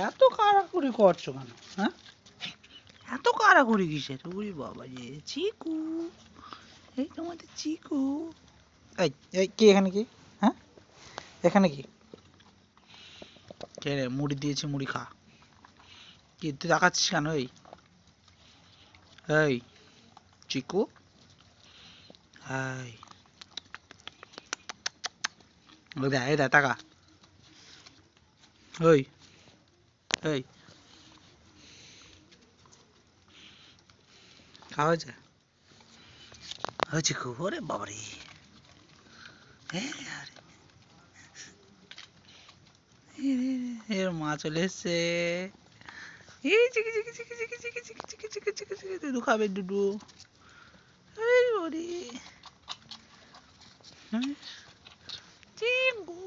এত কাড়াকুড়ি করছো কেন? হ্যাঁ, এত কাড়াকুড়ি কিসের? উরি বাবা রে, চিকু, এই তোমাদের চিকু। এই এই কি এখানে কি? হ্যাঁ, এখানে কি? কে রে? মুড়ি দিয়েছি, মুড়ি খা। কি তুই তাকাচ্ছিস কেন? এই এই চিকু, এই ওই দে, এই দে, তাকা। ওই এই খাওয়া হয়েছে? হয়েছে খুব। ওরে বাবারে, এর মা চলে এসছে। এই চিকি চিকি চিকি চিকি চিকি চিকি চিকি চিকি চিকি চিকি, দুধু খাবে দুধু। এই ওরে চিকু।